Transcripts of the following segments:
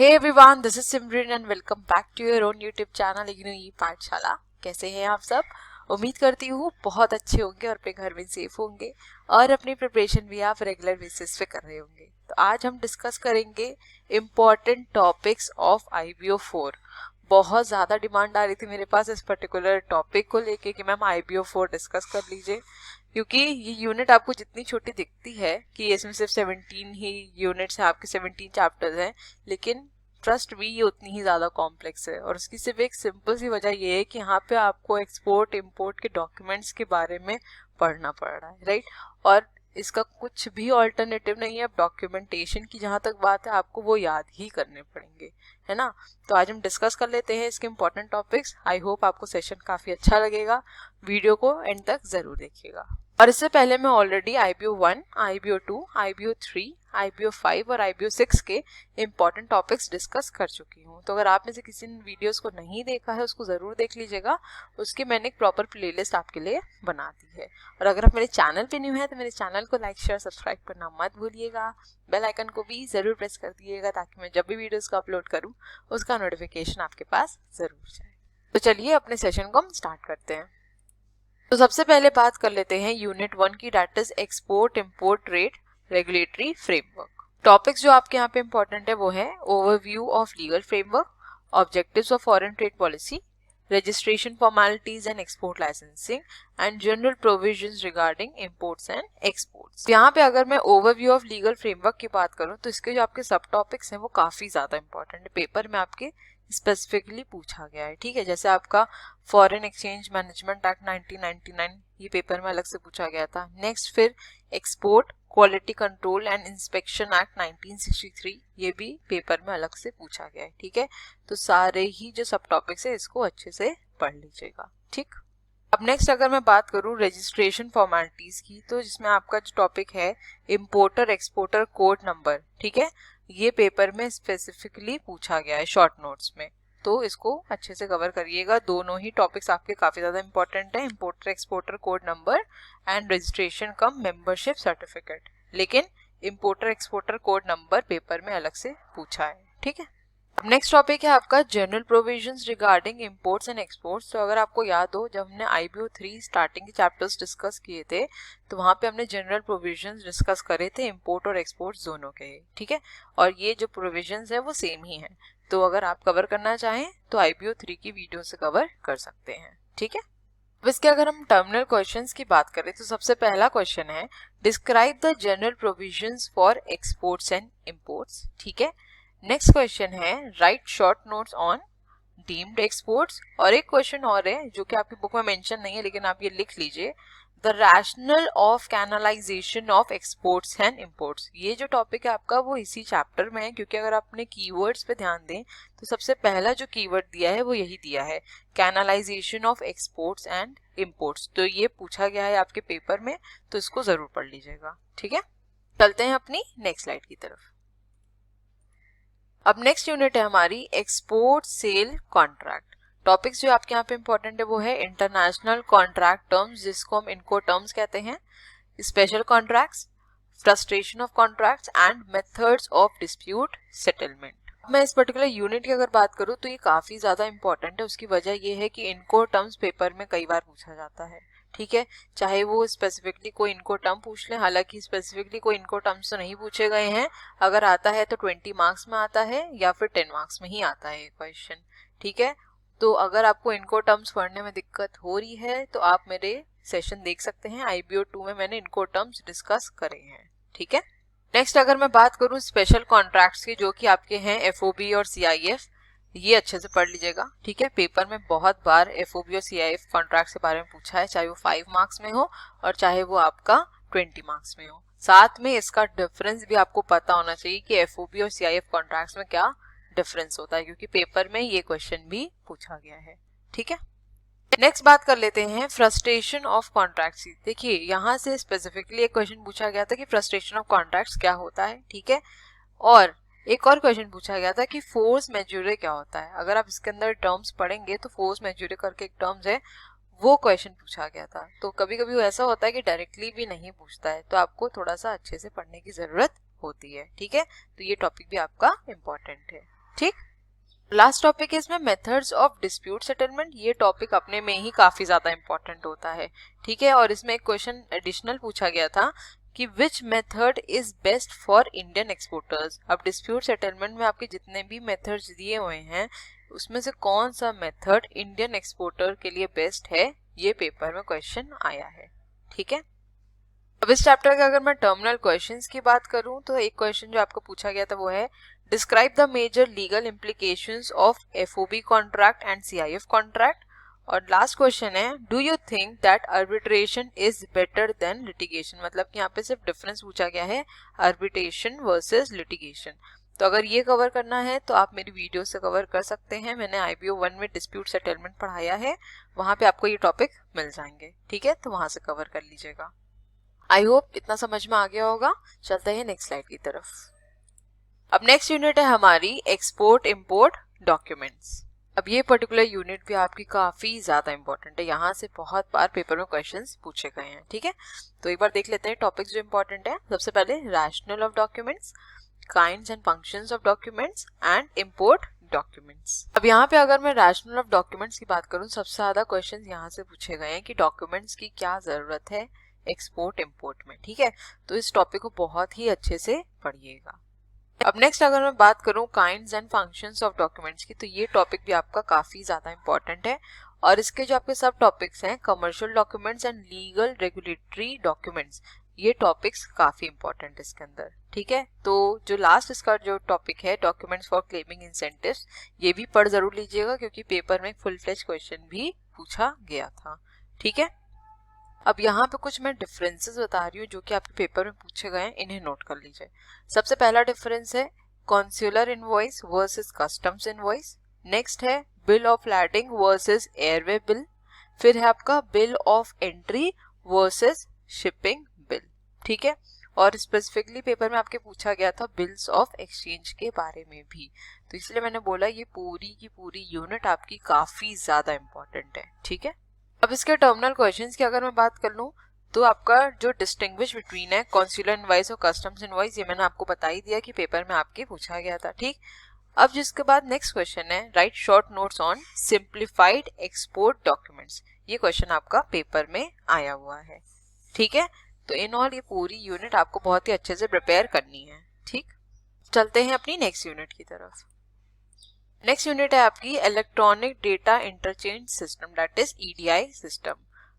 Hey everyone, this is Simran and welcome back to your own YouTube channel IGNOU e Pathshala. कैसे हैं आप सब? उम्मीद करती हूँ बहुत अच्छे होंगे और अपने घर में सेफ होंगे और अपनी प्रिपरेशन भी आप रेगुलर बेसिस पे कर रहे होंगे। तो आज हम डिस्कस करेंगे इम्पॉर्टेंट टॉपिक्स ऑफ IBO 4। बहुत ज़्यादा डिमांड आ रही थी मेरे पास इस पर्टिकुलर टॉपिक को लेके कि मैम IBO 4 डिस्कस कर लीजिए, क्योंकि ये यूनिट आपको जितनी छोटी दिखती है कि इसमें सिर्फ 17 ही यूनिट्स हैं, आपके 17 चैप्टर्स हैं, लेकिन ट्रस्ट भी ये उतनी ही ज़्यादा कॉम्प्लेक्स है। और उसकी सिर्फ एक सिंपल सी वजह ये है कि यहाँ पे आपको एक्सपोर्ट इंपोर्ट के डॉक्यूमेंट्स के बारे में पढ़ना पड़ रहा है, राइट। और इसका कुछ भी ऑल्टरनेटिव नहीं है। अब डॉक्यूमेंटेशन की जहाँ तक बात है, आपको वो याद ही करने पड़ेंगे, है ना। तो आज हम डिस्कस कर लेते हैं इसके इंपॉर्टेंट टॉपिक्स। आई होप आपको सेशन काफ़ी अच्छा लगेगा। वीडियो को एंड तक ज़रूर देखिएगा। और इससे पहले मैं already IBO 1, IBO 2, IBO 3, IBO 5 और IBO 6 के इम्पॉर्टेंट टॉपिक्स डिस्कस कर चुकी हूँ। तो अगर आप में से किसी ने वीडियोस को नहीं देखा है, उसको ज़रूर देख लीजिएगा। उसकी मैंने एक प्रॉपर प्लेलिस्ट आपके लिए बना दी है। और अगर आप मेरे चैनल पे न्यू है तो मेरे चैनल को लाइक शेयर सब्सक्राइब करना मत भूलिएगा। बेल आइकन को भी ज़रूर प्रेस कर दिएगा ताकि मैं जब भी वीडियोज़ को अपलोड करूँ उसका नोटिफिकेशन आपके पास ज़रूर जाए। तो चलिए अपने सेशन को हम स्टार्ट करते हैं। तो सबसे पहले बात कर लेते हैं यूनिट 1 की, that is export import trade regulatory framework. Topics जो आपके यहाँ पे इंपॉर्टेंट है वो है overview of legal framework, objectives of foreign trade policy, registration formalities and export licensing and general provisions regarding imports and exports। यहाँ पे अगर मैं overview of legal framework की बात करूँ तो इसके जो आपके सब टॉपिक्स हैं वो काफ़ी ज़्यादा इंपॉर्टेंट है, पेपर में आपके स्पेसिफिकली पूछा गया है, ठीक है। जैसे आपका फॉरेन एक्सचेंज मैनेजमेंट एक्ट 1999, ये पेपर में अलग से पूछा गया था। नेक्स्ट फिर export quality control and inspection act 1963, ये भी पेपर में अलग से पूछा गया है, ठीक है। तो सारे ही जो सब टॉपिक्स है इसको अच्छे से पढ़ लीजिएगा, ठीक। अब नेक्स्ट अगर मैं बात करूँ रजिस्ट्रेशन फॉर्मेलिटीज की, तो जिसमें आपका जो टॉपिक है इम्पोर्टर एक्सपोर्टर कोड नंबर, ठीक है, ये पेपर में स्पेसिफिकली पूछा गया है शॉर्ट नोट्स में, तो इसको अच्छे से कवर करिएगा। दोनों ही टॉपिक्स आपके काफी ज्यादा इंपॉर्टेंट है, importer exporter code number and registration cum membership certificate. लेकिन importer exporter code number paper में अलग से पूछा है, ठीक है। अब नेक्स्ट टॉपिक है आपका general provisions regarding imports and exports. तो अगर आपको याद हो, जब हमने IBO 3 स्टार्टिंग के चैप्टर्स डिस्कस किए थे तो वहाँ पे हमने जनरल प्रोविजंस डिस्कस करे थे इंपोर्ट और एक्सपोर्ट्स दोनों के, ठीक है। और ये जो प्रोविजंस है वो सेम ही है, तो अगर आप कवर करना चाहें तो IBO 3 की वीडियो से कवर कर सकते हैं, ठीक है। अब इसके अगर हम टर्मिनल क्वेश्चंस की बात करें तो सबसे पहला क्वेश्चन है describe the general provisions for exports and imports, ठीक है। नेक्स्ट क्वेश्चन है right short notes on deemed exports. और एक क्वेश्चन और है जो कि आपकी बुक में मेंशन नहीं है, लेकिन आप ये लिख लीजिए, the rational of canalisation of exports and imports. ये जो टॉपिक है आपका वो इसी चैप्टर में है, क्योंकि अगर आप अपने कीवर्ड्स पे ध्यान दें तो सबसे पहला जो कीवर्ड दिया है वो यही दिया है, canalisation of exports and imports. तो ये पूछा गया है आपके पेपर में, तो इसको जरूर पढ़ लीजिएगा, ठीक है। चलते हैं अपनी नेक्स्ट स्लाइड की तरफ। अब नेक्स्ट यूनिट है हमारी एक्सपोर्ट सेल कॉन्ट्रैक्ट। टॉपिक्स जो आपके यहाँ पे इंपॉर्टेंट है वो है इंटरनेशनल कॉन्ट्रैक्ट टर्म्स, जिसको हम इनको टर्म्स कहते हैं, special contracts, frustration of contracts and methods of dispute settlement. मैं इस पर्टिकुलर यूनिट की अगर बात करूँ तो ये काफी ज्यादा इंपॉर्टेंट है। उसकी वजह ये है कि इनको टर्म्स पेपर में कई बार पूछा जाता है, ठीक है। चाहे वो स्पेसिफिकली कोई इनको टर्म पूछ ले, हालांकि स्पेसिफिकली कोई इनको टर्म्स तो नहीं पूछे गए हैं। अगर आता है तो 20 मार्क्स में आता है या फिर 10 मार्क्स में ही आता है क्वेश्चन, ठीक है। तो अगर आपको इनको टर्म्स पढ़ने में दिक्कत हो रही है तो आप मेरे सेशन देख सकते हैं, IBO 2 में मैंने इनको टर्म्स डिस्कस करे हैं, ठीक है। नेक्स्ट अगर मैं बात करूं स्पेशल कॉन्ट्रैक्ट्स की, जो कि आपके हैं FOB और CIF, ये अच्छे से पढ़ लीजिएगा, ठीक है। पेपर में बहुत बार FOB और CIF कॉन्ट्रैक्ट के बारे में पूछा है, चाहे वो 5 मार्क्स में हो और चाहे वो आपका 20 मार्क्स में हो। साथ में इसका डिफरेंस भी आपको पता होना चाहिए कि FOB और CIF कॉन्ट्रैक्ट्स में क्या डिफरेंस होता है, क्योंकि पेपर में ये क्वेश्चन भी पूछा गया है, ठीक है। नेक्स्ट बात कर लेते हैं फ्रस्ट्रेशन ऑफ कॉन्ट्रैक्ट्स। देखिए यहाँ से स्पेसिफिकली एक क्वेश्चन पूछा गया था कि फ्रस्ट्रेशन ऑफ कॉन्ट्रैक्ट्स क्या होता है, ठीक है। और एक और क्वेश्चन पूछा गया था कि फोर्स मैज्योरे क्या होता है। अगर आप इसके अंदर टर्म्स पढ़ेंगे तो फोर्स मैज्योरे करके एक टर्म्स है, वो क्वेश्चन पूछा गया था। तो कभी कभी ऐसा होता है कि डायरेक्टली भी नहीं पूछता है, तो आपको थोड़ा सा अच्छे से पढ़ने की जरूरत होती है, ठीक है। तो ये टॉपिक भी आपका इम्पोर्टेंट है। ठीक। लास्ट टॉपिक है इसमें मेथड्स ऑफ डिस्प्यूट सेटलमेंट। ये टॉपिक अपने में ही काफी ज्यादा इंपॉर्टेंट होता है, ठीक है। और इसमें एक क्वेश्चन एडिशनल पूछा गया था कि which method is best for Indian exporters. अब डिस्प्यूट सेटलमेंट में आपके जितने भी मेथड्स दिए हुए हैं उसमें से कौन सा मेथड इंडियन एक्सपोर्टर के लिए बेस्ट है, ये पेपर में क्वेश्चन आया है, ठीक है। अब इस चैप्टर के अगर मैं टर्मिनल क्वेश्चंस की बात करूं तो एक क्वेश्चन जो आपको पूछा गया था वो है describe the major legal implications of FOB contract and CIF contract. और लास्ट क्वेश्चन है do you think that arbitration is better than litigation. मतलब कि यहाँ पे सिर्फ डिफरेंस पूछा गया है आर्बिट्रेशन वर्सेस लिटिगेशन। तो अगर ये कवर करना है तो आप मेरी वीडियो से कवर कर सकते हैं। मैंने IBO 1 में डिस्प्यूट सेटलमेंट पढ़ाया है, वहां पे आपको ये टॉपिक मिल जाएंगे, ठीक है। तो वहां से कवर कर लीजिएगा। आई होप इतना समझ में आ गया होगा। चलते हैं नेक्स्ट स्लाइड की तरफ। अब नेक्स्ट यूनिट है हमारी एक्सपोर्ट इंपोर्ट डॉक्यूमेंट्स। अब ये पर्टिकुलर यूनिट भी आपकी काफी ज्यादा इंपॉर्टेंट है, यहाँ से बहुत बार पेपर में क्वेश्चंस पूछे गए हैं, ठीक है। तो एक बार देख लेते हैं टॉपिक्स जो इंपॉर्टेंट है। सबसे पहले rational of documents, kinds and functions of documents and import documents. अब यहाँ पे अगर मैं रैशनल ऑफ डॉक्यूमेंट्स की बात करूँ, सबसे ज्यादा क्वेश्चंस यहाँ से पूछे गए हैं कि डॉक्यूमेंट्स की क्या जरूरत है एक्सपोर्ट इंपोर्ट में, ठीक है। तो इस टॉपिक को बहुत ही अच्छे से पढ़िएगा। अब नेक्स्ट अगर मैं बात करूं kinds and functions of documents की, तो ये टॉपिक भी आपका काफी ज्यादा इंपॉर्टेंट है। और इसके जो आपके सब टॉपिक्स हैं commercial documents and legal regulatory documents, ये टॉपिक्स काफी इंपॉर्टेंट है इसके अंदर, ठीक है। तो जो लास्ट इसका जो टॉपिक है डॉक्यूमेंट्स फॉर क्लेमिंग इंसेंटिव्स, ये भी पढ़ जरूर लीजिएगा क्योंकि पेपर में फुल फ्लेज क्वेश्चन भी पूछा गया था, ठीक है। अब यहाँ पे कुछ मैं डिफरेंसेस बता रही हूँ जो कि आपके पेपर में पूछे गए हैं, इन्हें नोट कर लीजिए। सबसे पहला डिफरेंस है consular invoice versus customs invoice. Next है bill of lading versus airway bill. फिर है आपका bill of entry versus shipping bill, ठीक है। और स्पेसिफिकली पेपर में आपके पूछा गया था बिल्स ऑफ एक्सचेंज के बारे में भी, तो इसलिए मैंने बोला ये पूरी की पूरी यूनिट आपकी काफी ज्यादा इंपॉर्टेंट है, ठीक है। अब इसके टर्मिनल क्वेश्चंस की अगर मैं बात कर लूं तो आपका जो डिस्टिंग्विश बिटवीन है कॉन्स्युलर इनवॉइस और कस्टम्स इनवॉइस, ये मैंने आपको बता ही दिया कि पेपर में आपके पूछा गया था, ठीक। अब जिसके बाद नेक्स्ट क्वेश्चन है right short notes on simplified export documents. ये क्वेश्चन आपका पेपर में आया हुआ है, ठीक है। तो इन ऑल ये पूरी यूनिट आपको बहुत ही अच्छे से प्रिपेयर करनी है, ठीक। चलते हैं अपनी नेक्स्ट यूनिट की तरफ। नेक्स्ट यूनिट है आपकी electronic data interchange system, that is EDI system.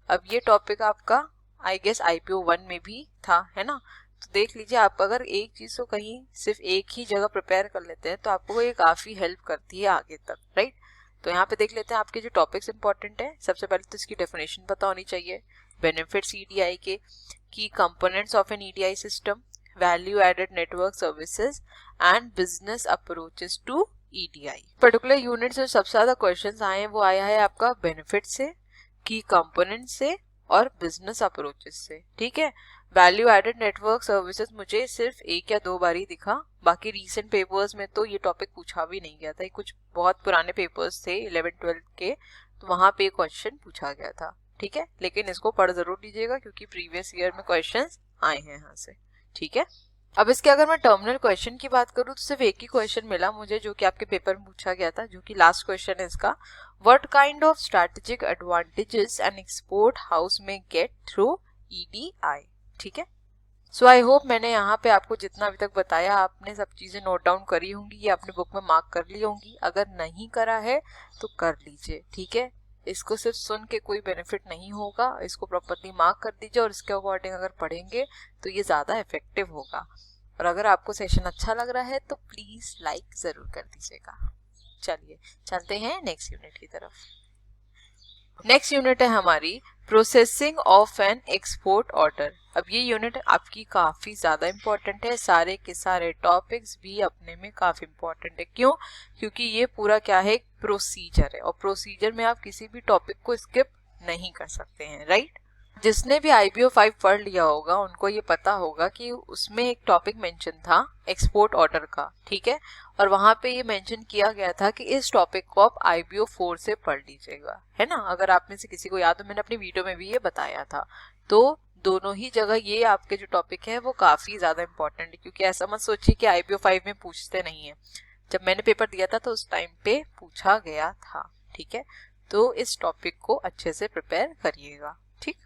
अब ये टॉपिक आपका आई गेस IPO 1 में भी था, है ना। तो देख लीजिए आप अगर एक चीज को कहीं सिर्फ एक ही जगह प्रिपेयर कर लेते हैं तो आपको ये काफी हेल्प करती है आगे तक, राइट। तो यहाँ पे देख लेते हैं आपके जो टॉपिक्स इंपॉर्टेंट है। सबसे पहले तो इसकी डेफिनेशन पता होनी चाहिए, बेनिफिट्स EDI के, की components of an EDI system, value added network services and business approaches to EDI। Particular unit से सबसे ज्यादा क्वेश्चंस आए हैं वो आया है आपका बेनिफिट से, की कंपोनेंट से और बिजनेस अप्रोचेस से, ठीक है। वैल्यू एडेड नेटवर्क सर्विसेज मुझे सिर्फ एक या दो बार ही दिखा, बाकी रीसेंट पेपर्स में तो ये टॉपिक पूछा भी नहीं गया था। ये कुछ बहुत पुराने पेपर्स थे 11-12 के, तो वहां पे क्वेश्चन पूछा गया था, ठीक है। लेकिन इसको पढ़ जरूर लीजिएगा क्योंकि प्रीवियस ईयर में क्वेश्चन आए हैं यहाँ से, ठीक है। अब इसके अगर मैं टर्मिनल क्वेश्चन की बात करूं तो सिर्फ एक ही क्वेश्चन मिला मुझे जो कि आपके पेपर में पूछा गया था, जो कि लास्ट क्वेश्चन है इसका। What kind of strategic advantages an export house में गेट थ्रू EDI, ठीक है। सो आई होप मैंने यहाँ पे आपको जितना अभी तक बताया आपने सब चीजें नोट डाउन करी होंगी, ये आपने बुक में मार्क कर ली होंगी। अगर नहीं करा है तो कर लीजिए, ठीक है। इसको सिर्फ सुन के कोई बेनिफिट नहीं होगा, इसको प्रॉपर्ली मार्क कर दीजिए और इसके अकॉर्डिंग अगर पढ़ेंगे तो ये ज़्यादा इफेक्टिव होगा। और अगर आपको सेशन अच्छा लग रहा है तो प्लीज़ लाइक ज़रूर कर दीजिएगा। चलिए चलते हैं नेक्स्ट यूनिट की तरफ। नेक्स्ट यूनिट है हमारी processing of an export order. अब ये यूनिट आपकी काफ़ी ज़्यादा इंपॉर्टेंट है, सारे के सारे टॉपिक्स भी अपने में काफ़ी इंपॉर्टेंट है। क्यों? क्योंकि ये पूरा क्या है, एक प्रोसीजर है और प्रोसीजर में आप किसी भी टॉपिक को स्किप नहीं कर सकते हैं, राइट। जिसने भी IBO 5 पढ़ लिया होगा उनको ये पता होगा कि उसमें एक टॉपिक मेंशन था एक्सपोर्ट ऑर्डर का, ठीक है। और वहां पे ये मेंशन किया गया था कि इस टॉपिक को आप IBO 4 से पढ़ लीजिएगा, है ना। अगर आप में से किसी को याद हो, मैंने अपनी वीडियो में भी ये बताया था। तो दोनों ही जगह ये आपके जो टॉपिक है वो काफी ज्यादा इंपॉर्टेंट है, क्योंकि ऐसा मत सोचिए कि IBO 5 में पूछते नहीं है। जब मैंने पेपर दिया था तो उस टाइम पे पूछा गया था, ठीक है। तो इस टॉपिक को अच्छे से प्रिपेयर करिएगा, ठीक।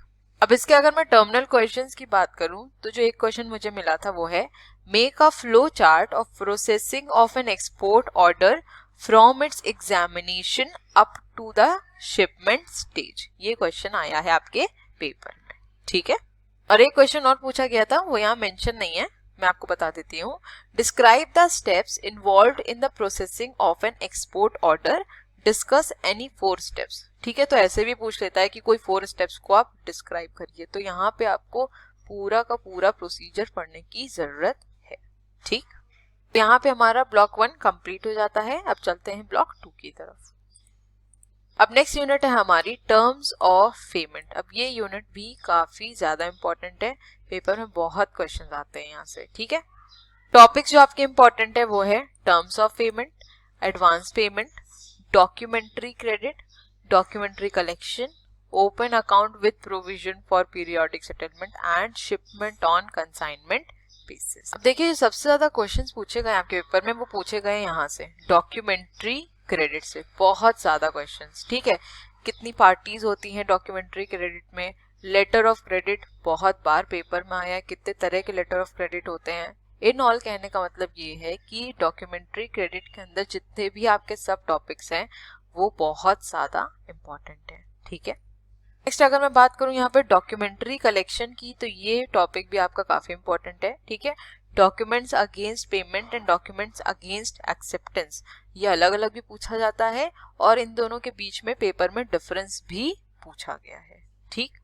अब इसके अगर मैं टर्मिनल क्वेश्चंस की बात करूं तो जो एक क्वेश्चन मुझे मिला था वो है make a flow chart of processing of an export order from its examination up to the shipment stage. ये क्वेश्चन आया है आपके पेपर में, ठीक है। और एक क्वेश्चन और पूछा गया था, वो यहाँ मेंशन नहीं है, मैं आपको बता देती हूँ। Describe the steps involved in the processing of an export order, discuss any 4 steps, ठीक है। तो ऐसे भी पूछ लेता है कि कोई 4 स्टेप्स को आप डिस्क्राइब करिए, तो यहाँ पे आपको पूरा का पूरा प्रोसीजर पढ़ने की जरूरत है, ठीक। यहाँ पे हमारा ब्लॉक 1 कंप्लीट हो जाता है। अब चलते हैं ब्लॉक 2 की तरफ। अब नेक्स्ट यूनिट है हमारी टर्म्स ऑफ पेमेंट। अब ये यूनिट भी काफी ज्यादा इंपॉर्टेंट है, पेपर में बहुत क्वेश्चंस आते हैं यहाँ से, ठीक है। टॉपिक्स जो आपके इंपॉर्टेंट है वो है terms of payment, advance payment, documentary credit, documentary collection, open account with provision for periodic settlement and shipment on consignment basis. अब देखिए जो सबसे ज्यादा क्वेश्चंस पूछे गए आपके पेपर में वो पूछे गए यहाँ से डॉक्यूमेंट्री क्रेडिट से, बहुत ज्यादा क्वेश्चंस, ठीक है। कितनी पार्टीज होती हैं डॉक्यूमेंट्री क्रेडिट में, लेटर ऑफ क्रेडिट बहुत बार पेपर में आया है, कितने तरह के लेटर ऑफ क्रेडिट होते हैं। इन ऑल कहने का मतलब ये है कि डॉक्यूमेंट्री क्रेडिट के अंदर जितने भी आपके सब टॉपिक्स हैं वो बहुत ज्यादा इंपॉर्टेंट है, ठीक है। नेक्स्ट अगर मैं बात करूं यहाँ पे डॉक्यूमेंट्री कलेक्शन की, तो ये टॉपिक भी आपका काफी इंपॉर्टेंट है, ठीक है। Documents against payment and documents against acceptance, ये अलग अलग भी पूछा जाता है और इन दोनों के बीच में पेपर में डिफरेंस भी पूछा गया है, ठीक।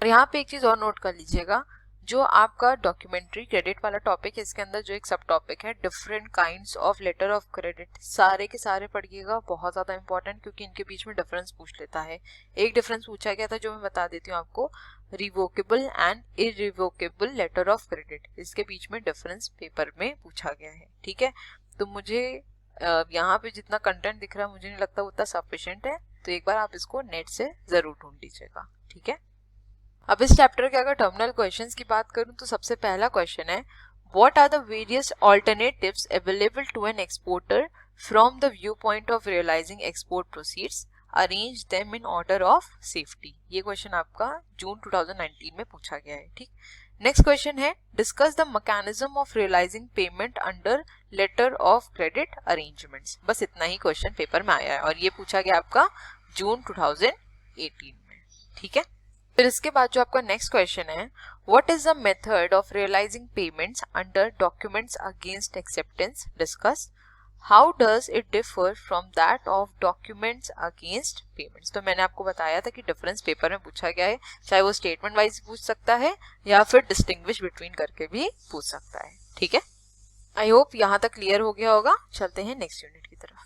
और यहाँ पे एक चीज और नोट कर लीजिएगा, जो आपका डॉक्यूमेंट्री क्रेडिट वाला टॉपिक है इसके अंदर जो एक सब टॉपिक है different kinds of letter of credit, सारे के सारे पढ़िएगा, बहुत ज्यादा इंपॉर्टेंट, क्योंकि इनके बीच में डिफरेंस पूछ लेता है। एक डिफरेंस पूछा गया था जो मैं बता देती हूँ आपको, revocable and irrevocable letter of credit, इसके बीच में डिफरेंस पेपर में पूछा गया है, ठीक है। तो मुझे यहाँ पे जितना कंटेंट दिख रहा है मुझे नहीं लगता उतना सफिशिएंट है, तो एक बार आप इसको नेट से जरूर ढूंढ लीजिएगा, ठीक है। अब इस चैप्टर के अगर टर्मिनल क्वेश्चंस की बात करूं तो सबसे पहला क्वेश्चन है what are the various alternatives available to an exporter from the view point of realising export proceeds, arrange them in order of safety. ये क्वेश्चन आपका जून 2019 में पूछा गया है, ठीक। नेक्स्ट क्वेश्चन है discuss the mechanism of realising payment under letter of credit arrangements. बस इतना ही क्वेश्चन पेपर में आया है और ये पूछा गया आपका जून 2018 में, ठीक है। फिर इसके बाद जो आपका नेक्स्ट क्वेश्चन है what is the method of realising payments under documents against acceptance, discuss how does it differ from that of documents against payments. तो मैंने आपको बताया था कि डिफरेंस पेपर में पूछा गया है, चाहे वो स्टेटमेंट वाइज पूछ सकता है या फिर डिस्टिंग्विश बिटवीन करके भी पूछ सकता है, ठीक है। आई होप यहाँ तक क्लियर हो गया होगा। चलते हैं नेक्स्ट यूनिट की तरफ।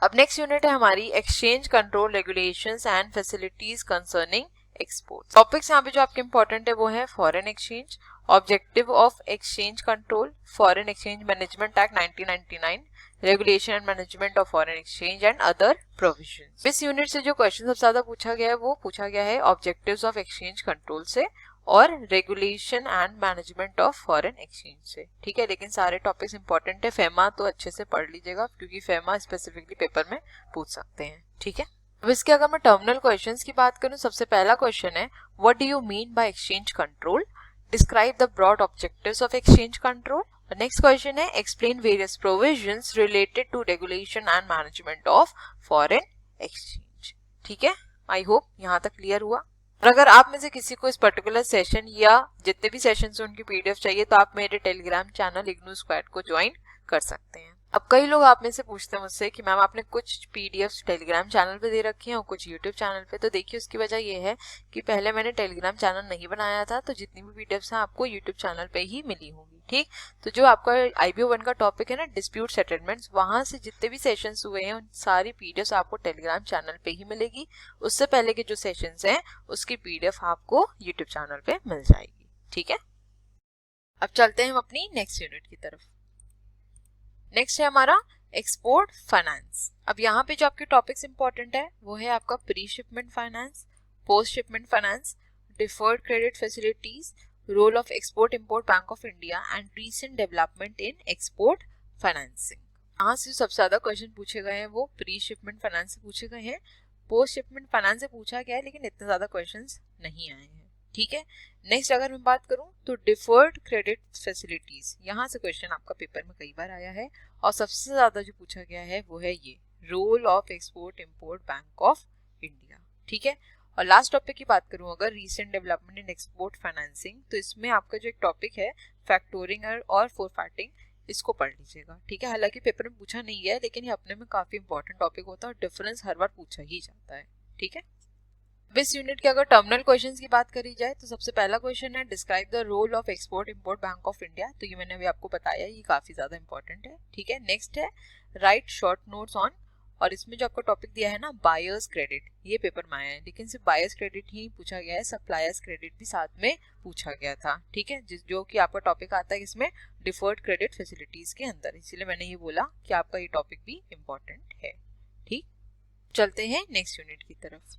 अब नेक्स्ट यूनिट है हमारी exchange control regulations and facilities concerning export. Topics यहाँ पे जो आपके इंपॉर्टेंट है वो है foreign exchange, objective of exchange control, foreign exchange management act 1999, regulation and management of foreign exchange and other provisions. इस यूनिट से जो क्वेश्चन सबसे ज्यादा पूछा गया है वो पूछा गया है ऑब्जेक्टिव्स ऑफ एक्सचेंज कंट्रोल से और regulation and management of foreign exchange से, ठीक है। लेकिन सारे टॉपिक्स इंपॉर्टेंट है, फेमा तो अच्छे से पढ़ लीजिएगा क्योंकि फेमा स्पेसिफिकली पेपर में पूछ सकते हैं, ठीक है। अब इसके अगर मैं टर्मिनल क्वेश्चंस की बात करूं, सबसे पहला क्वेश्चन है what do you mean by exchange control, describe the broad objectives of exchange control. Next question है explain various provisions related to regulation and management of foreign exchange, ठीक है। आई होप यहाँ तक क्लियर हुआ। और अगर आप में से किसी को इस पर्टिकुलर सेशन या जितने भी सेशन हैं उनकी पीडीएफ चाहिए तो आप मेरे टेलीग्राम चैनल इग्नू स्क्वाड को ज्वाइन कर सकते हैं। अब कई लोग आप में से पूछते हैं मुझसे कि मैम आपने कुछ पीडीएफ टेलीग्राम चैनल पे दे रखी हैं और कुछ यूट्यूब चैनल पे, तो देखिए उसकी वजह ये है कि पहले मैंने टेलीग्राम चैनल नहीं बनाया था, तो जितनी भी पीडीएफ हैं आपको यूट्यूब चैनल पे ही मिली होंगी, ठीक। तो जो आपका IBO 1 का टॉपिक है ना डिस्प्यूट सेटलमेंट्स, वहां से जितने भी सेशंस हुए हैं उन सारी पीडीएफ आपको टेलीग्राम चैनल पे ही मिलेगी। उससे पहले के जो सेशंस हैं उसकी पीडीएफ आपको यूट्यूब चैनल पे मिल जाएगी, ठीक है। अब चलते हैं हम अपनी नेक्स्ट यूनिट की तरफ। नेक्स्ट है हमारा एक्सपोर्ट फाइनेंस। अब यहाँ पे जो आपके टॉपिक्स इंपॉर्टेंट है वो है आपका pre shipment finance, post shipment finance, deferred credit facilities, role of export import bank of India and recent development in export financing. यहाँ से सबसे ज्यादा क्वेश्चन पूछे गए हैं वो प्री शिपमेंट फाइनेंस से पूछे गए हैं, पोस्ट शिपमेंट फाइनेंस से पूछा गया है लेकिन इतने ज्यादा क्वेश्चंस नहीं आए हैं, ठीक है। नेक्स्ट अगर मैं बात करूं तो डिफर्ड क्रेडिट फैसिलिटीज, यहाँ से क्वेश्चन आपका पेपर में कई बार आया है और सबसे ज्यादा जो पूछा गया है वो है ये role of export import bank of India, ठीक है। और लास्ट टॉपिक की बात करूं अगर recent development in export financing, तो इसमें आपका जो एक टॉपिक है फैक्टोरिंग और फोरफैक्टिंग, इसको पढ़ लीजिएगा, ठीक है। हालांकि पेपर में पूछा नहीं है लेकिन ये अपने में काफी इंपॉर्टेंट टॉपिक होता है और डिफरेंस हर बार पूछा ही जाता है, ठीक है। अब इस यूनिट के अगर टर्मिनल क्वेश्चंस की बात करी जाए तो सबसे पहला क्वेश्चन है describe the role of export import bank of India, तो ये मैंने अभी आपको बताया, ये काफी ज्यादा इंपॉर्टेंट है, ठीक है। नेक्स्ट है राइट शॉर्ट नोट्स ऑन, और इसमें जो आपको टॉपिक दिया है ना बायर्स क्रेडिट, ये पेपर में आया है लेकिन सिर्फ बायर्स क्रेडिट ही पूछा गया है, सप्लायर्स क्रेडिट भी साथ में पूछा गया था, ठीक है, जो कि आपका टॉपिक आता है इसमें डिफर्ड क्रेडिट फैसिलिटीज के अंदर, इसीलिए मैंने ये बोला कि आपका ये टॉपिक भी इंपॉर्टेंट है, ठीक। चलते हैं नेक्स्ट यूनिट की तरफ।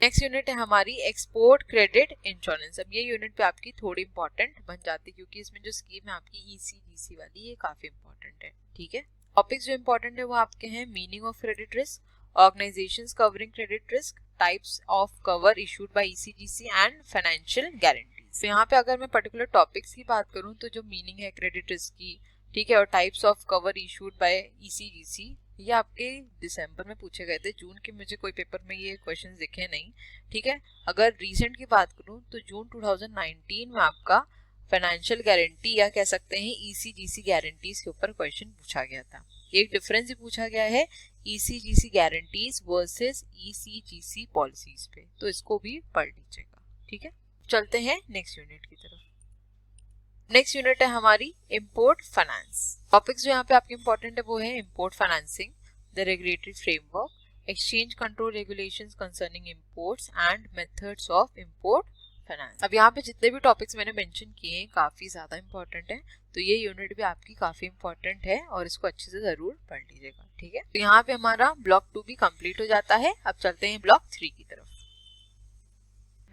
नेक्स्ट यूनिट है हमारी एक्सपोर्ट क्रेडिट इंश्योरेंस। अब ये यूनिट पे आपकी थोड़ी इंपॉर्टेंट बन जाती है क्योंकि इसमें जो स्कीम है आपकी ECGC वाली, ये काफी इंपॉर्टेंट है, ठीक है। टॉपिक्स जो इंपॉर्टेंट है वो आपके हैं meaning of credit risk, organisations covering credit risk, types of cover issued by ECGC and financial guarantees. तो यहाँ पे अगर मैं पर्टिकुलर टॉपिक्स की बात करूँ तो जो मीनिंग है क्रेडिट रिस्क की, ठीक है, और types of cover issued by ECGC, ये आपके दिसंबर में पूछे गए थे, जून के मुझे कोई पेपर में ये क्वेश्चंस दिखे नहीं, ठीक है। अगर रीसेंट की बात करूं तो जून 2019 में आपका फाइनेंशियल गारंटी या कह सकते हैं ECGC गारंटीज के ऊपर क्वेश्चन पूछा गया था। एक डिफरेंस ही पूछा गया है ECGC guarantees versus ECGC policies पे, तो इसको भी पढ़ लीजिएगा, ठीक है। चलते हैं नेक्स्ट यूनिट की तरफ। नेक्स्ट यूनिट है हमारी इंपोर्ट फाइनेंस। टॉपिक्स जो यहाँ पे आपके इंपॉर्टेंट है वो है import financing, the regulatory framework, exchange control regulations concerning imports and methods of import finance. अब यहाँ पे जितने भी टॉपिक्स मैंने मेंशन किए हैं काफी ज्यादा इंपॉर्टेंट है, तो ये यूनिट भी आपकी काफी इंपॉर्टेंट है और इसको अच्छे से जरूर पढ़ लीजिएगा, ठीक है। तो यहाँ पे हमारा ब्लॉक 2 भी कंप्लीट हो जाता है। अब चलते हैं ब्लॉक 3 की तरफ।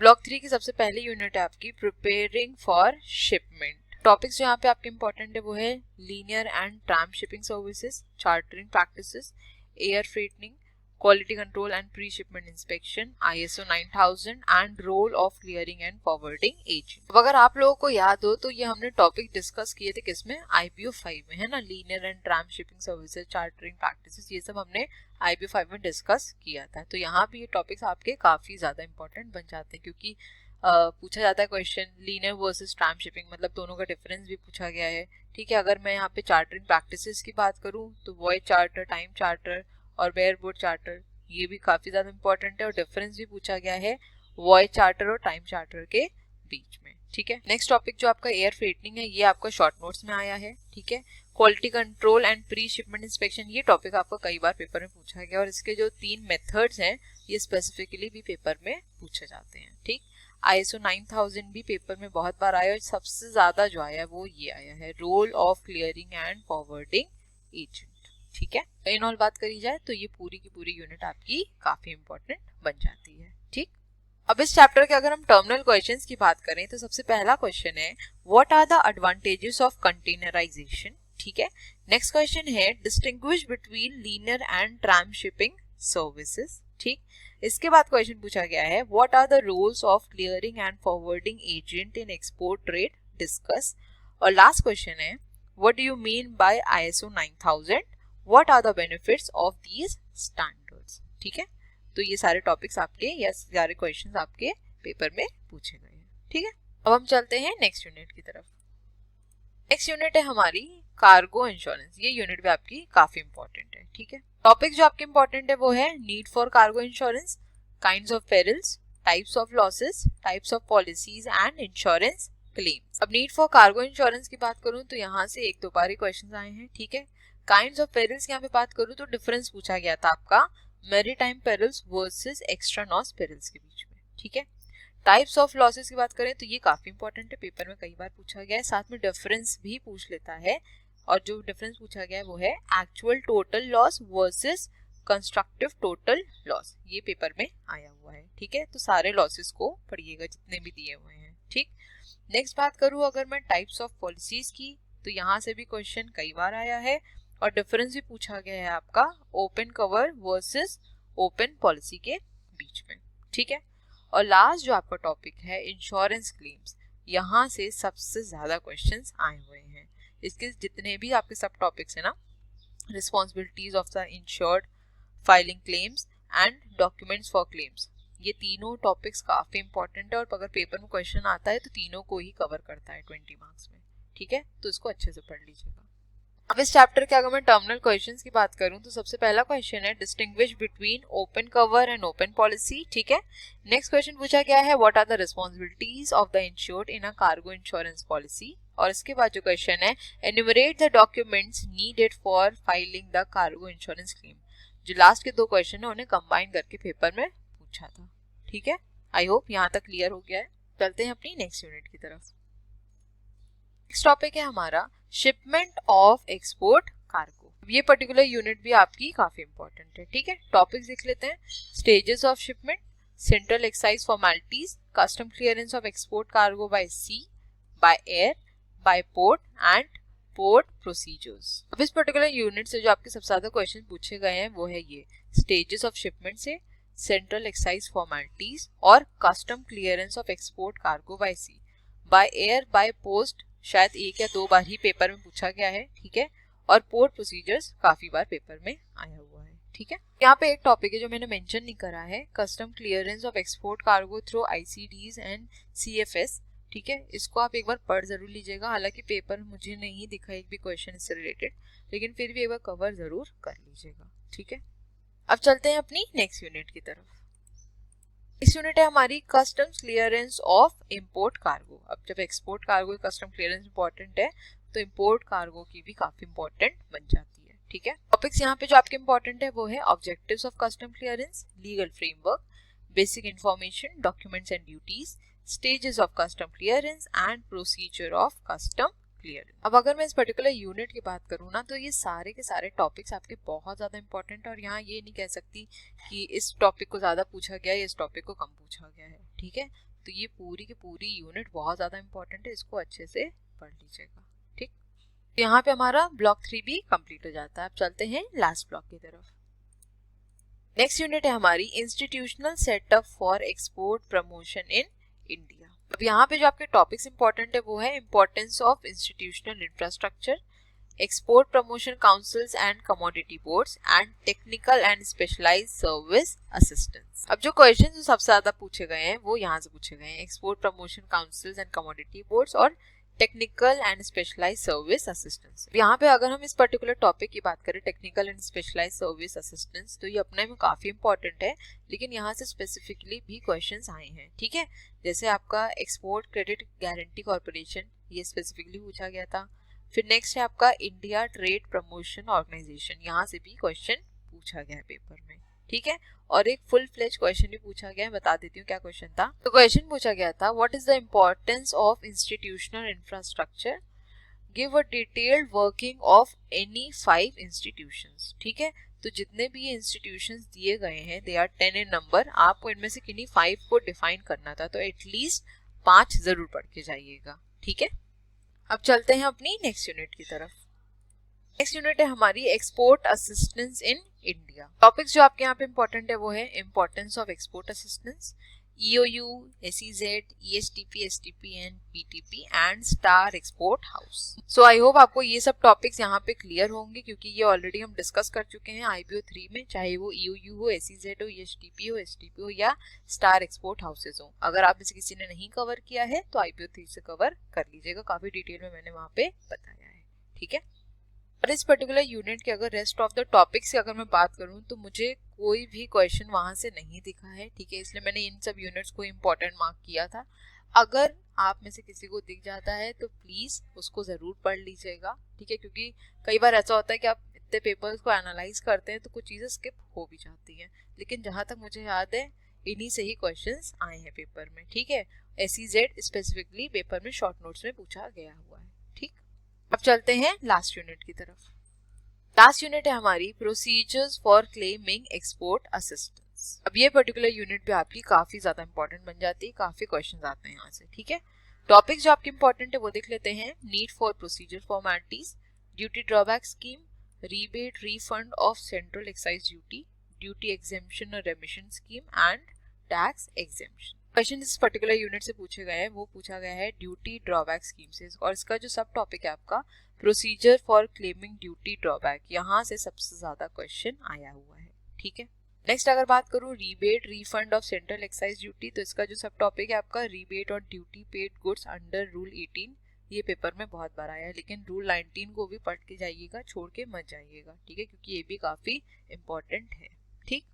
ब्लॉक 3 की सबसे पहली यूनिट है आपकी प्रिपेयरिंग फॉर शिपमेंट। टॉपिक्स जो यहाँ पे आपके इंपॉर्टेंट है वो है linear and tramp shipping services, chartering practices, air freighting, quality control and pre shipment inspection, ISO 9000 and role of clearing and forwarding agent. अब अगर आप लोगों को याद हो तो ये हमने टॉपिक डिस्कस किए थे किसमें, IBO 5 में, है ना। Linear and tramp shipping services, chartering practices, ये सब हमने IBO 5 में डिस्कस किया था। तो यहाँ पे ये टॉपिक्स आपके काफी ज्यादा इंपॉर्टेंट बन जाते हैं क्योंकि पूछा जाता है question linear versus tram shipping, मतलब दोनों का डिफरेंस भी पूछा गया है, ठीक है। अगर मैं यहाँ पे चार्टरिंग प्रैक्टिसेस की बात करूँ तो वॉयज चार्टर, टाइम चार्टर और बेयरबोट चार्टर, ये भी काफी ज्यादा इंपॉर्टेंट है और डिफरेंस भी पूछा गया है वॉयज चार्टर और टाइम चार्टर के बीच में, ठीक है। नेक्स्ट टॉपिक जो आपका एयर फ्रेटनिंग है, ये आपका शॉर्ट नोट्स में आया है, ठीक है। Quality control and pre shipment inspection, ये टॉपिक आपको कई बार पेपर में पूछा गया और इसके जो 3 मेथड्स हैं ये स्पेसिफिकली भी पेपर में पूछे जाते हैं, ठीक। ISO 9000 भी पेपर में बहुत बार आया और सबसे ज्यादा जो आया है वो ये आया है role of clearing and forwarding agent, ठीक है। इन ऑल बात करी जाए तो ये पूरी की पूरी यूनिट आपकी काफी इंपॉर्टेंट बन जाती है, ठीक। अब इस चैप्टर के अगर हम टर्मिनल क्वेश्चंस की बात करें तो सबसे पहला क्वेश्चन है what are the advantages of containerisation, ठीक है। नेक्स्ट क्वेश्चन है distinguish between linear and tramp shipping services, ठीक। इसके बाद क्वेश्चन पूछा गया है what are the roles of clearing and forwarding agent in export trade, discuss. और लास्ट क्वेश्चन है what do you mean by ISO 9000, what are the benefits of these standards, ठीक है। तो ये सारे टॉपिक्स आपके या सारे क्वेश्चंस आपके पेपर में पूछे गए हैं, ठीक है। अब हम चलते हैं नेक्स्ट यूनिट की तरफ। नेक्स्ट यूनिट है हमारी कार्गो इंश्योरेंस, ये यूनिट भी आपकी काफी इंपॉर्टेंट है, ठीक है। टॉपिक जो आपके इंपॉर्टेंट है वो है need for cargo insurance, kinds of perils, types of losses, types of policies and insurance claims. अब नीड फॉर कार्गो इंश्योरेंस की बात करूं तो यहाँ से 1-2 बार ही क्वेश्चंस आए हैं, ठीक है। काइंड्स ऑफ पेरिल्स की यहाँ पे बात करूं तो डिफरेंस पूछा गया था आपका मैरीटाइम पेरिल्स वर्सेस एक्स्ट्रा नॉस पेरिल्स के बीच में, ठीक है। टाइप्स ऑफ लॉसेस की बात करें तो ये काफी इंपॉर्टेंट है, पेपर में कई बार पूछा गया है, साथ में डिफरेंस भी पूछ लेता है और जो डिफरेंस पूछा गया है वो है actual total loss versus constructive total loss, ये पेपर में आया हुआ है, ठीक है। तो सारे लॉसेस को पढ़िएगा जितने भी दिए हुए हैं, ठीक। नेक्स्ट बात करूं अगर मैं टाइप्स ऑफ पॉलिसीज की तो यहाँ से भी क्वेश्चन कई बार आया है और डिफरेंस भी पूछा गया है आपका open cover versus open policy के बीच में, ठीक है। और लास्ट जो आपका टॉपिक है इंश्योरेंस क्लेम्स, यहाँ से सबसे ज्यादा क्वेश्चंस आए हुए हैं। इसके जितने भी आपके सब टॉपिक्स है ना, responsibilities of the insured, filing claims and documents for claims, ये तीनों टॉपिक्स काफी इंपॉर्टेंट है और अगर पेपर में क्वेश्चन आता है तो तीनों को ही कवर करता है 20 मार्क्स में, ठीक है। तो इसको अच्छे से पढ़ लीजिएगा। अब इस चैप्टर के अगर मैं टर्मिनल क्वेश्चंस की बात करूं तो सबसे पहला क्वेश्चन है distinguish between open cover and open policy, ठीक है। नेक्स्ट क्वेश्चन पूछा गया है what are the responsibilities of the insured in a cargo insurance policy, और इसके बाद जो क्वेश्चन है enumerate the documents needed for filing the cargo insurance claim. जो लास्ट के दो क्वेश्चन है उन्हें कंबाइन करके पेपर में पूछा था, ठीक है। आई होप यहाँ तक क्लियर हो गया है। चलते हैं अपनी नेक्स्ट यूनिट की तरफ। नेक्स्ट टॉपिक है हमारा शिपमेंट ऑफ एक्सपोर्ट कार्गो। ये पर्टिकुलर यूनिट भी आपकी काफी इंपॉर्टेंट है, ठीक है। टॉपिक्स देख लेते हैं। Stages of shipment, central excise formalities, custom clearance of export cargo by sea, by air, by port and port procedures. अब इस पर्टिकुलर यूनिट से जो आपके सबसे ज्यादा क्वेश्चन पूछे गए हैं वो है ये स्टेजेस ऑफ शिपमेंट से, सेंट्रल एक्साइज फॉर्मेलिटीज और custom clearance of export cargo by sea, by air, by post शायद एक या दो बार ही पेपर में पूछा गया है, ठीक है। और पोर्ट प्रोसीजर्स काफी बार पेपर में आया हुआ है, ठीक है। यहाँ पे एक टॉपिक है जो मैंने मेंशन नहीं करा है, custom clearance of export cargo through ICDs and CFS, ठीक है। इसको आप एक बार पढ़ जरूर लीजिएगा। हालांकि पेपर में मुझे नहीं दिखा एक भी क्वेश्चन इससे रिलेटेड, लेकिन फिर भी एक बार कवर जरूर कर लीजिएगा, ठीक है। अब चलते हैं अपनी नेक्स्ट यूनिट की तरफ। इस यूनिट है हमारी customs clearance of import cargo. अब जब export cargo custom clearance important है तो इंपोर्ट कार्गो की भी काफी इंपॉर्टेंट बन जाती है, ठीक है। टॉपिक्स यहाँ पे जो आपके इंपॉर्टेंट है वो है objectives of custom clearance, legal framework, basic information, documents and duties, stages of custom clearance and procedure of custom clearance. अब अगर मैं इस पर्टिकुलर यूनिट की बात करूँ ना तो ये सारे के सारे टॉपिक्स आपके बहुत ज्यादा इंपॉर्टेंट है और यहाँ ये नहीं कह सकती कि इस टॉपिक को ज्यादा पूछा गया है, इस टॉपिक को कम पूछा गया है, ठीक है। तो ये पूरी की पूरी यूनिट बहुत ज्यादा इंपॉर्टेंट है, इसको अच्छे से पढ़ लीजिएगा, ठीक। यहाँ पे हमारा ब्लॉक 3 भी कंप्लीट हो जाता है। अब चलते हैं लास्ट ब्लॉक की तरफ। नेक्स्ट यूनिट है हमारी institutional setup for export promotion in India. अब यहाँ पे जो आपके टॉपिक्स इंपॉर्टेंट है वो है importance of institutional infrastructure, export promotion councils and commodity boards and technical and specialised service assistance. अब जो क्वेश्चन जो सबसे ज्यादा पूछे गए हैं वो यहाँ से पूछे गए हैं, export promotion councils and commodity boards और technical and specialised service assistance. यहाँ पे अगर हम इस पर्टिकुलर टॉपिक की बात करें technical and specialised service assistance तो ये अपने में काफी इंपॉर्टेंट है, लेकिन यहाँ से स्पेसिफिकली भी क्वेश्चंस आए हैं, ठीक है। जैसे आपका एक्सपोर्ट क्रेडिट गारंटी कॉर्पोरेशन, ये स्पेसिफिकली पूछा गया था। फिर नेक्स्ट है आपका इंडिया ट्रेड प्रमोशन ऑर्गेनाइजेशन, यहाँ से भी क्वेश्चन पूछा गया है पेपर में, ठीक है। और एक फुल फ्लेज क्वेश्चन भी पूछा गया है, बता देती हूँ क्या क्वेश्चन था। तो क्वेश्चन पूछा गया था what is the importance of institutional infrastructure, give a detailed working of any 5 institutions, ठीक है। तो जितने भी ये इंस्टीट्यूशंस दिए गए हैं दे आर 10 इन नंबर, आपको इनमें से किन्हीं 5 को डिफाइन करना था, तो एटलीस्ट 5 जरूर पढ़ के जाइएगा, ठीक है। अब चलते हैं अपनी नेक्स्ट यूनिट की तरफ। नेक्स्ट यूनिट है हमारी export assistance in India. Topics जो आपके यहाँ पे इंपॉर्टेंट है वो है importance of export assistance, EOU, SEZ, ESTP, STP and PTP and star export house. So I hope आपको ये सब टॉपिक्स यहाँ पे क्लियर होंगे क्योंकि ये ऑलरेडी हम डिस्कस कर चुके हैं IBO 3 में, चाहे वो EOU हो, SEZ हो, ESTP हो, STP हो या स्टार एक्सपोर्ट हाउसेज हो। अगर आप इसे किसी ने नहीं कवर किया है तो IBO 3 से कवर कर लीजिएगा, काफी डिटेल में मैंने वहाँ पे बताया है, ठीक है। और इस पर्टिकुलर यूनिट के अगर रेस्ट ऑफ द टॉपिक्स की अगर मैं बात करूं तो मुझे कोई भी क्वेश्चन वहां से नहीं दिखा है, ठीक है। इसलिए मैंने इन सब यूनिट्स को इम्पोर्टेंट मार्क किया था। अगर आप में से किसी को दिख जाता है तो प्लीज उसको जरूर पढ़ लीजिएगा, ठीक है। क्योंकि कई बार ऐसा होता है कि आप इतने पेपर्स को एनालाइज करते हैं तो कुछ चीजें स्किप हो भी जाती हैं, लेकिन जहां तक मुझे याद है इन्हीं से ही क्वेश्चंस आए हैं पेपर में, ठीक है। SEZ स्पेसिफिकली पेपर में शॉर्ट नोट्स में पूछा गया हुआ है, ठीक। अब चलते हैं लास्ट यूनिट की तरफ। लास्ट यूनिट है हमारी procedures for claiming export assistance. अब ये पर्टिकुलर यूनिट भी आपकी काफी ज्यादा इंपॉर्टेंट बन जाती है, काफी क्वेश्चंस आते हैं यहाँ से, ठीक है। टॉपिक जो आपके इंपॉर्टेंट है वो देख लेते हैं। Need for procedure formalities, duty drawback scheme, rebate refund of central excise duty, duty exemption और remission scheme and tax exemption. Question इस पर्टिकुलर यूनिट से पूछे गए हैं, वो पूछा गया है ड्यूटी ड्रॉबैक स्कीम से, और इसका जो सब टॉपिक है आपका procedure for claiming duty drawback, यहाँ से सबसे ज्यादा क्वेश्चन आया हुआ है। ठीक है, नेक्स्ट अगर बात करूँ rebate refund of central excise duty, तो इसका जो सब टॉपिक है आपका rebate on duty paid goods under rule 18, ये पेपर में बहुत बार आया है, लेकिन रूल 19 को भी पढ़ के जाइएगा, छोड़ के मत जाइएगा। ठीक है, क्योंकि ये भी काफी इंपॉर्टेंट है। ठीक,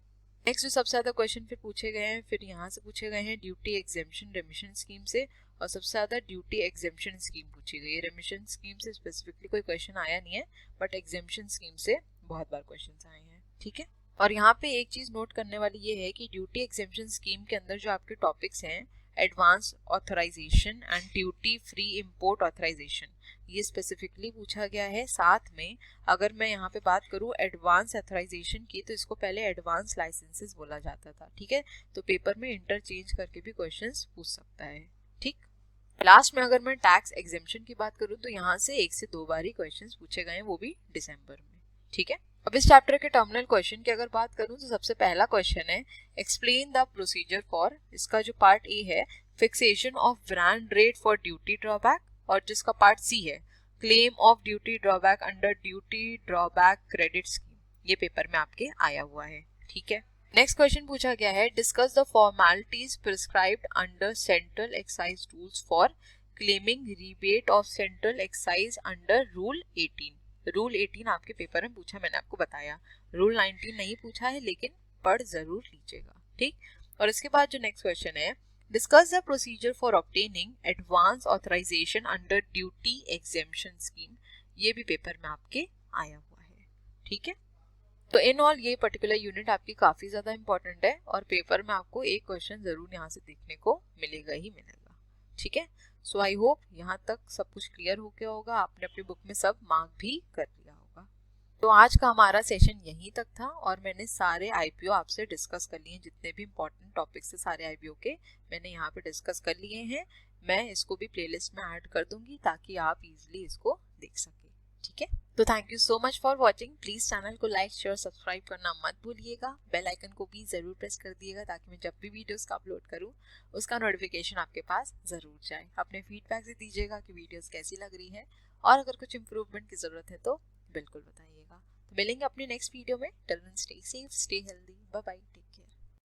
नेक्स्ट जो सबसे ज्यादा क्वेश्चन फिर पूछे गए हैं, फिर यहाँ से पूछे गए हैं ड्यूटी एग्जेम्पशन रेमिशन स्कीम से, और सबसे ज्यादा ड्यूटी एग्जेम्पशन स्कीम पूछी गई है। रेमिशन स्कीम से स्पेसिफिकली कोई क्वेश्चन आया नहीं है, बट एग्जेम्पशन स्कीम से बहुत बार क्वेश्चन आए हैं। ठीक है, और यहाँ पे एक चीज नोट करने वाली ये है कि ड्यूटी एग्जेम्पशन स्कीम के अंदर जो आपके टॉपिक्स हैं, advance authorisation and duty free import authorisation, ये स्पेसिफिकली पूछा गया है। साथ में अगर मैं यहाँ पे बात करूँ एडवांस ऑथराइजेशन की, तो इसको पहले एडवांस लाइसेंसेस बोला जाता था। ठीक है, तो पेपर में इंटरचेंज करके भी क्वेश्चंस पूछ सकता है। ठीक, लास्ट में अगर मैं टैक्स एग्जेम्पशन की बात करूँ, तो यहाँ से 1 से 2 बार ही क्वेश्चंस पूछे गए हैं, वो भी दिसंबर में। ठीक है, अब इस चैप्टर के टर्मिनल क्वेश्चन की अगर बात करूं, तो सबसे पहला क्वेश्चन है एक्सप्लेन द प्रोसीजर फॉर, इसका जो पार्ट ए है fixation of brand rate for duty drawback, और जिसका पार्ट सी है claim of duty drawback under duty drawback credit scheme, ये पेपर में आपके आया हुआ है। ठीक है, नेक्स्ट क्वेश्चन पूछा गया है discuss the formalities prescribed under central excise rules for claiming rebate of central excise under rule 18। Rule 18 आपके पेपर में पूछा, मैंने आपको बताया। रूल 19 नहीं पूछा है, लेकिन पढ़ जरूर लीजिएगा। ठीक, और इसके बाद जो नेक्स्ट क्वेश्चन है discuss the procedure for obtaining advance authorisation under duty exemption scheme, ये भी पेपर में आपके आया हुआ है। ठीक है, तो इन ऑल ये पर्टिकुलर यूनिट आपकी काफी ज्यादा इंपॉर्टेंट है, और पेपर में आपको एक क्वेश्चन जरूर यहाँ से देखने को मिलेगा ही मिलेगा। ठीक है, सो आई होप यहाँ तक सब कुछ क्लियर हो गया होगा, आपने अपनी बुक में सब मार्क भी कर लिया होगा। तो आज का हमारा सेशन यहीं तक था, और मैंने सारे आईपीओ आपसे डिस्कस कर लिए हैं, जितने भी इंपॉर्टेंट टॉपिक्स थे सारे आईपीओ के मैंने यहाँ पे डिस्कस कर लिए हैं। मैं इसको भी प्लेलिस्ट में ऐड कर दूंगी ताकि आप इजिली इसको देख सकें। ठीक है, तो thank you so much for watching. Please channel को लाइक शेयर सब्सक्राइब करना मत भूलिएगा, बेल आइकन को भी जरूर प्रेस कर दिएगा ताकि मैं जब भी वीडियोस का अपलोड करूं उसका नोटिफिकेशन आपके पास जरूर जाए। अपने फीडबैक से दीजिएगा कि वीडियोस कैसी लग रही है, और अगर कुछ इंप्रूवमेंट की जरूरत है तो बिल्कुल बताइएगा। तो मिलेंगे अपने नेक्स्ट वीडियो में। Till then stay safe, stay healthy, bye bye, take care.